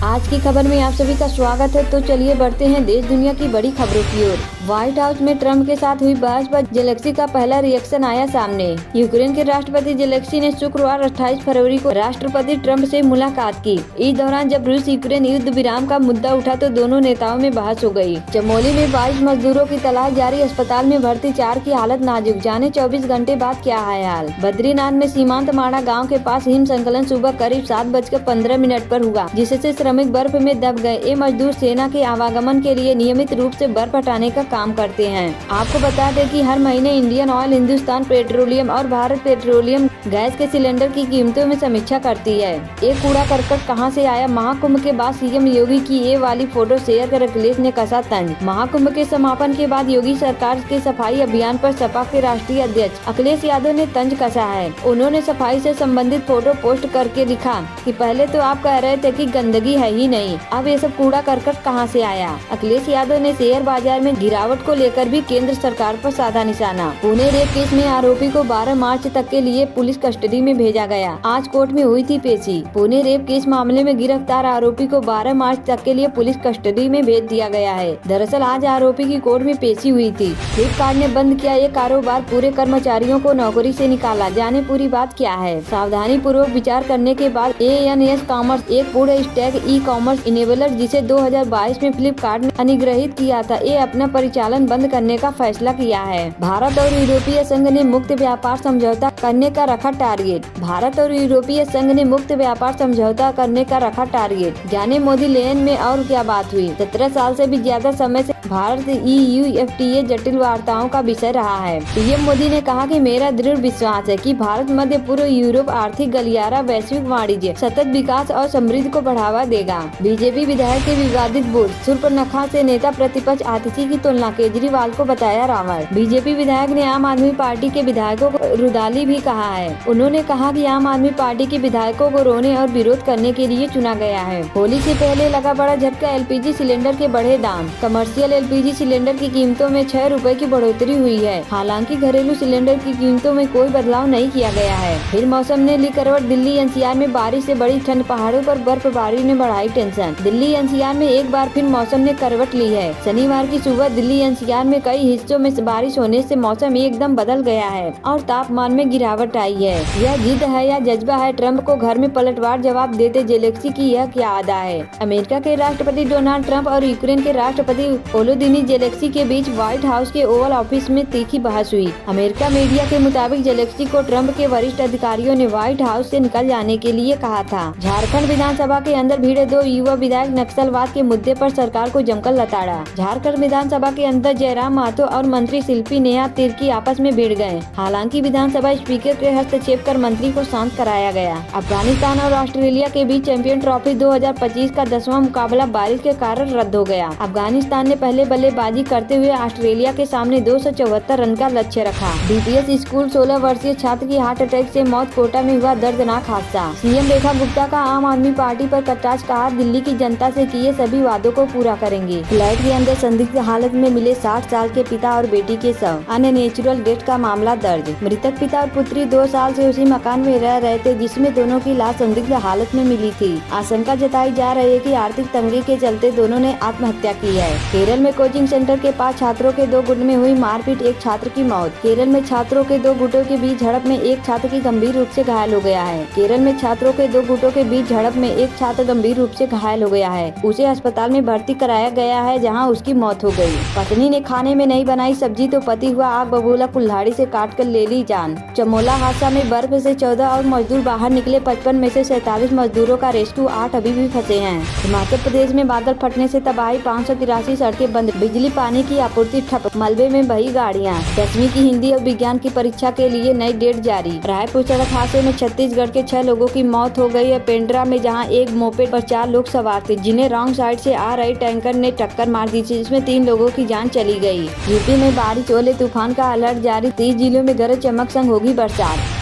आज की खबर में आप सभी का स्वागत है। तो चलिए बढ़ते हैं देश दुनिया की बड़ी खबरों की ओर। व्हाइट हाउस में ट्रंप के साथ हुई बहस पर जेलेंस्की का पहला रिएक्शन आया सामने। यूक्रेन के राष्ट्रपति जेलेंस्की ने शुक्रवार 28 फरवरी को राष्ट्रपति ट्रंप से मुलाकात की। इस दौरान जब रूस यूक्रेन युद्ध विराम का मुद्दा उठा तो दोनों नेताओं में बहस हो गई। चमोली में 22 मजदूरों की तलाश जारी, अस्पताल में भर्ती 4 की हालत नाजुक, जाने 24 घंटे बाद क्या है हाल। बद्रीनाथ में सीमांत माड़ा गाँव के पास हिम संकलन सुबह करीब 7:15 पर हुआ, जिससे श्रमिक बर्फ में दब गए। ये मजदूर सेना के आवागमन के लिए नियमित रूप से बर्फ हटाने का काम करते हैं। आपको बता दें कि हर महीने इंडियन ऑयल, हिंदुस्तान पेट्रोलियम और भारत पेट्रोलियम गैस के सिलेंडर की कीमतों में समीक्षा करती है। ये कूड़ा करकट कहां से आया? महाकुंभ के बाद सीएम योगी की ये वाली फोटो शेयर कर अखिलेश ने कसा तंज। महाकुंभ के समापन के बाद योगी सरकार के सफाई अभियान पर सपा के राष्ट्रीय अध्यक्ष अखिलेश यादव ने तंज कसा है। उन्होंने सफाई से संबंधित फोटो पोस्ट करके लिखा कि पहले तो आप कह रहे थे कि गंदगी है ही नहीं, अब ये सब कूड़ा करकट कहां से आया। अखिलेश यादव ने शेयर बाजार में गिरावट को लेकर भी केंद्र सरकार पर साधा निशाना। पुणे रेप केस में आरोपी को 12 मार्च तक के लिए पुलिस कस्टडी में भेजा गया। आज कोर्ट में हुई थी पेशी। पुणे रेप केस मामले में गिरफ्तार आरोपी को 12 मार्च तक के लिए पुलिस कस्टडी में भेज दिया गया है। दरअसल आज आरोपी की कोर्ट में पेशी हुई थी। फ्लिपकार्ट ने बंद किया ये कारोबार, पूरे कर्मचारियों को नौकरी से निकाला। जाने पूरी बात क्या है। सावधानी पूर्वक विचार करने के बाद ANS कॉमर्स, एक food stack e commerce enabler जिसे 2022 में फ्लिपकार्ट ने अधिग्रहित किया था, ये अपना परिचालन बंद करने का फैसला किया है। भारत और यूरोपीय संघ ने मुक्त व्यापार समझौता करने का रखा टारगेट। भारत और यूरोपीय संघ ने मुक्त व्यापार समझौता करने का रखा टारगेट। जाने मोदी लेन में और क्या बात हुई। 17 साल से भी ज्यादा समय से भारत EU FTA जटिल वार्ताओं का विषय रहा है। पीएम मोदी ने कहा कि मेरा दृढ़ विश्वास है कि भारत मध्य पूर्व यूरोप आर्थिक गलियारा, वैश्विक वाणिज्य, सतत विकास और समृद्धि को बढ़ावा देगा। बीजेपी विधायक के विवादित बोल, शूर्पणखा से नेता प्रतिपक्ष आतिशी की तुलना, केजरीवाल को बताया रावण। बीजेपी विधायक ने आम आदमी पार्टी के विधायकों को रुदाली भी कहा है। उन्होंने कहा कि आम आदमी पार्टी के विधायकों को रोने और विरोध करने के लिए चुना गया है। होली से पहले लगा बड़ा झटका, LPG सिलेंडर के बढ़े दाम। कमर्शियल LPG सिलेंडर की कीमतों में 6 रुपए की बढ़ोतरी हुई है। हालांकि घरेलू सिलेंडर की कीमतों में कोई बदलाव नहीं किया गया है। फिर मौसम ने ली करवट, दिल्ली NCR में बारिश से बड़ी ठंड, पहाड़ों पर बर्फबारी ने बढ़ाई टेंशन। दिल्ली NCR में एक बार फिर मौसम ने करवट ली है। शनिवार की सुबह दिल्ली NCR में कई हिस्सों में बारिश होने से मौसम एकदम बदल गया है और तापमान में गिरावट आई है। यह जिद है या जज्बा है? ट्रंप को घर में पलटवार जवाब देते जेलेंस्की की यह क्या अदा है। अमेरिका के राष्ट्रपति डोनाल्ड ट्रंप और यूक्रेन के राष्ट्रपति वोलोदिमीर जेलेंस्की के बीच व्हाइट हाउस के ओवल ऑफिस में तीखी बहस हुई। अमेरिका मीडिया के मुताबिक जेलेंस्की को ट्रंप के वरिष्ठ अधिकारियों ने व्हाइट हाउस से निकल जाने के लिए कहा था। झारखंड विधानसभा के अंदर भिड़े 2 युवा विधायक नक्सलवाद के मुद्दे पर सरकार को जमकर लताड़ा। झारखंड विधानसभा के अंदर जयराम माथो और मंत्री शिल्पी नेहा तिर्की आपस में भिड़ गए। हालांकि विधानसभा स्पीकर के हस्तक्षेप कर मंत्री को शांत कराया गया। अफगानिस्तान और ऑस्ट्रेलिया के बीच चैंपियन ट्रॉफी 2025 का 10वां मुकाबला बारिश के कारण रद्द हो गया। अफगानिस्तान ने पहले बल्लेबाजी करते हुए ऑस्ट्रेलिया के सामने 274 रन का लक्ष्य रखा। DPS स्कूल 16 वर्षीय छात्र की हार्ट अटैक से मौत, कोटा में हुआ दर्दनाक हादसा। सीएम रेखा गुप्ता का आम आदमी पार्टी पर कटाक्ष, कहा दिल्ली की जनता से किए सभी वादों को पूरा करेंगे। फ्लैट के अंदर संदिग्ध हालत में मिले 60 साल के पिता और बेटी के शव, अन्य नेचुरल डेथ का मामला दर्ज। मृतक पिता और पुत्री 2 साल से उसी मकान में रह रहे थे जिसमें दोनों की लाश संदिग्ध हालत में मिली थी। आशंका जताई जा रही है कि आर्थिक तंगी के चलते दोनों ने आत्महत्या की है। केरल में कोचिंग सेंटर के पास छात्रों के 2 गुट में हुई मारपीट, एक छात्र की मौत। केरल में छात्रों के 2 गुटों के बीच झड़प में एक छात्र की गंभीर रूप से घायल हो गया है। केरल में छात्रों के 2 गुटों के बीच झड़प में एक छात्र गंभीर रूप से घायल हो गया है। उसे अस्पताल में भर्ती कराया गया है जहां उसकी मौत हो गई। पत्नी ने खाने में नहीं बनाई सब्जी तो पति हुआ आग बबूला, कुल्हाड़ी से काटकर ले ली जान। चमोला हादसा में बर्फ से 14 और मजदूर बाहर निकले। 55 में से 47 मजदूरों का रेस्क्यू, 8 अभी भी फंसे हैं। हिमाचल प्रदेश में बादल फटने से तबाही, 583 सड़कें बंद, बिजली पानी की आपूर्ति ठप, मलबे में बही गाड़ियां। 10वीं की हिंदी और विज्ञान की परीक्षा के लिए नई डेट जारी। रायपुर सड़क हादसे में छत्तीसगढ़ के 6 लोगों की मौत हो गई है। पेंड्रा में जहां एक मोपेड पर 4 लोग सवार थे जिन्हें रॉन्ग साइड से आ रही टैंकर ने टक्कर मार दी थी, जिसमें 3 लोगों की जान चली गई। यूपी में बारिश, ओले तूफान का अलर्ट जारी, 30 जिलों में गरज चमक संग होगी बरसात।